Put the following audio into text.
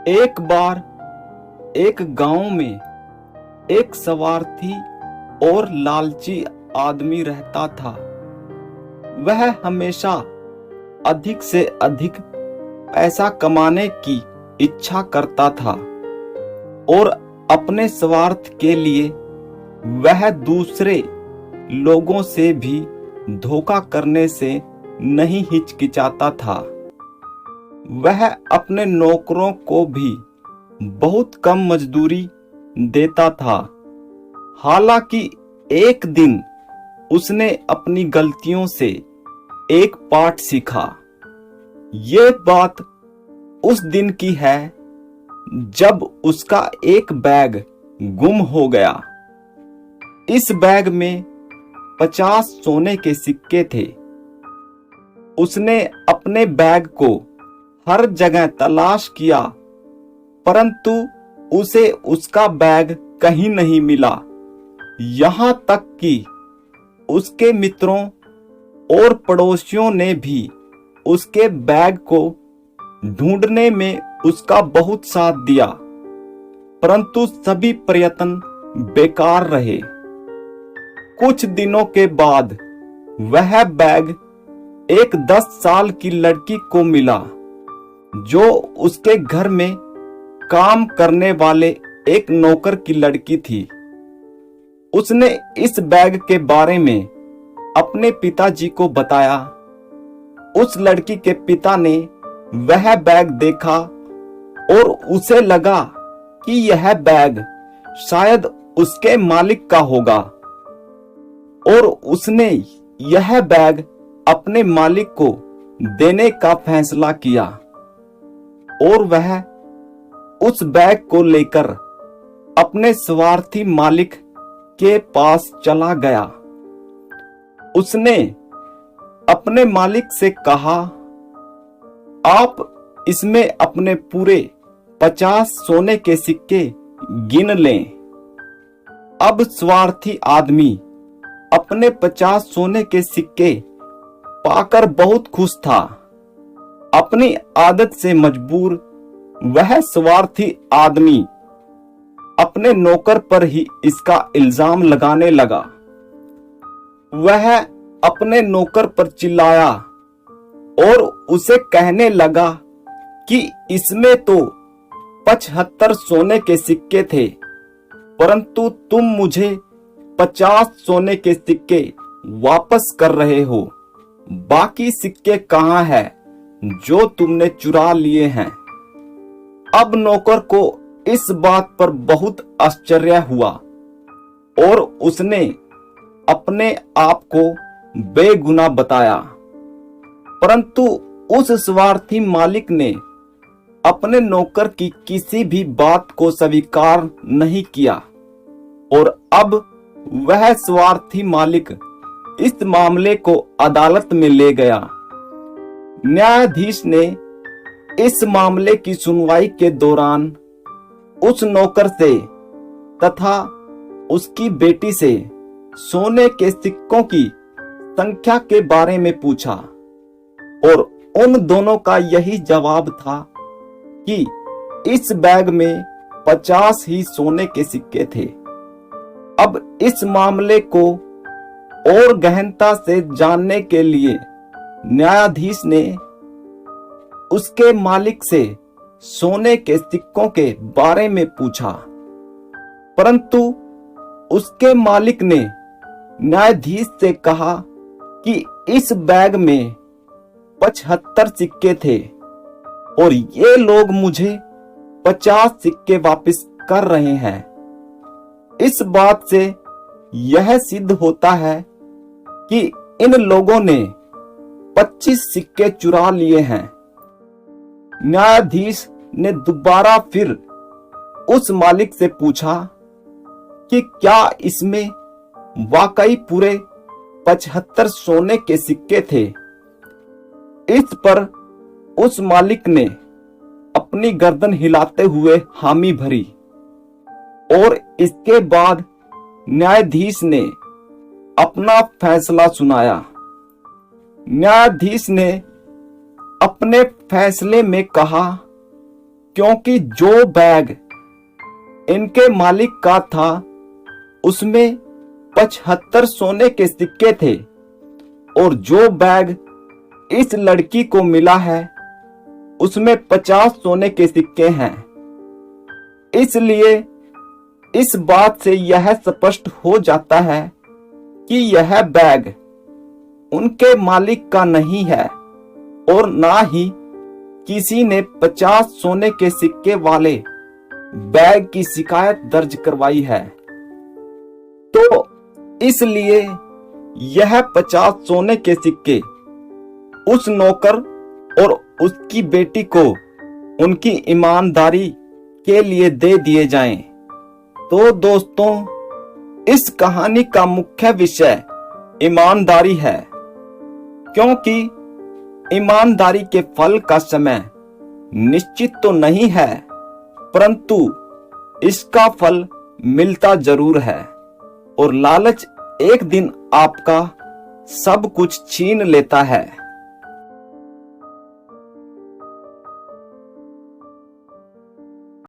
एक बार एक गांव में एक स्वार्थी और लालची आदमी रहता था। वह हमेशा अधिक से अधिक पैसा कमाने की इच्छा करता था और अपने स्वार्थ के लिए वह दूसरे लोगों से भी धोखा करने से नहीं हिचकिचाता था। वह अपने नौकरों को भी बहुत कम मजदूरी देता था। हालांकि एक दिन उसने अपनी गलतियों से एक पाठ सीखा। ये बात उस दिन की है जब उसका एक बैग गुम हो गया। इस बैग में 50 सोने के सिक्के थे। उसने अपने बैग को हर जगह तलाश किया, परंतु उसे उसका बैग कहीं नहीं मिला। यहाँ तक कि उसके मित्रों और पड़ोसियों ने भी उसके बैग को ढूंढने में उसका बहुत साथ दिया, परंतु सभी प्रयत्न बेकार रहे। कुछ दिनों के बाद वह बैग एक 10 साल की लड़की को मिला, जो उसके घर में काम करने वाले एक नौकर की लड़की थी। उसने इस बैग के बारे में अपने पिताजी को बताया। उस लड़की के पिता ने वह बैग देखा और उसे लगा कि यह बैग शायद उसके मालिक का होगा, और उसने यह बैग अपने मालिक को देने का फैसला किया और वह उस बैग को लेकर अपने स्वार्थी मालिक के पास चला गया। उसने अपने मालिक से कहा, आप इसमें अपने पूरे 50 सोने के सिक्के गिन लें। अब स्वार्थी आदमी अपने 50 सोने के सिक्के पाकर बहुत खुश था। अपनी आदत से मजबूर वह स्वार्थी आदमी अपने नौकर पर ही इसका इल्जाम लगाने लगा। वह अपने नौकर पर चिल्लाया और उसे कहने लगा कि इसमें तो 75 सोने के सिक्के थे, परंतु तुम मुझे 50 सोने के सिक्के वापस कर रहे हो। बाकी सिक्के कहाँ हैं जो तुमने चुरा लिए हैं? अब नौकर को इस बात पर बहुत आश्चर्य हुआ और उसने अपने आप को बेगुनाह बताया, परंतु उस स्वार्थी मालिक ने अपने नौकर की किसी भी बात को स्वीकार नहीं किया और अब वह स्वार्थी मालिक इस मामले को अदालत में ले गया। न्यायाधीश ने इस मामले की सुनवाई के दौरान उस नौकर से तथा उसकी बेटी से सोने के सिक्कों की संख्या के बारे में पूछा और उन दोनों का यही जवाब था कि इस बैग में 50 ही सोने के सिक्के थे। अब इस मामले को और गहनता से जानने के लिए न्यायाधीश ने उसके मालिक से सोने के सिक्कों के बारे में पूछा, परंतु उसके मालिक ने न्यायाधीश से कहा कि इस बैग में 75 सिक्के थे और ये लोग मुझे 50 सिक्के वापस कर रहे हैं। इस बात से यह सिद्ध होता है कि इन लोगों ने 25 सिक्के चुरा लिए हैं। न्यायाधीश ने दोबारा फिर उस मालिक से पूछा कि क्या इसमें वाकई पूरे 75 सोने के सिक्के थे? इस पर उस मालिक ने अपनी गर्दन हिलाते हुए हामी भरी और इसके बाद न्यायाधीश ने अपना फैसला सुनाया। न्यायाधीश ने अपने फैसले में कहा क्योंकि जो बैग इनके मालिक का था उसमें 75 सोने के सिक्के थे और जो बैग इस लड़की को मिला है उसमें 50 सोने के सिक्के हैं। इसलिए इस बात से यह स्पष्ट हो जाता है कि यह बैग उनके मालिक का नहीं है और ना ही किसी ने 50 सोने के सिक्के वाले बैग की शिकायत दर्ज करवाई है। तो इसलिए यह 50 सोने के सिक्के उस नौकर और उसकी बेटी को उनकी ईमानदारी के लिए दे दिए जाएं। तो दोस्तों, इस कहानी का मुख्य विषय ईमानदारी है, क्योंकि ईमानदारी के फल का समय निश्चित तो नहीं है, परंतु इसका फल मिलता जरूर है और लालच एक दिन आपका सब कुछ छीन लेता है।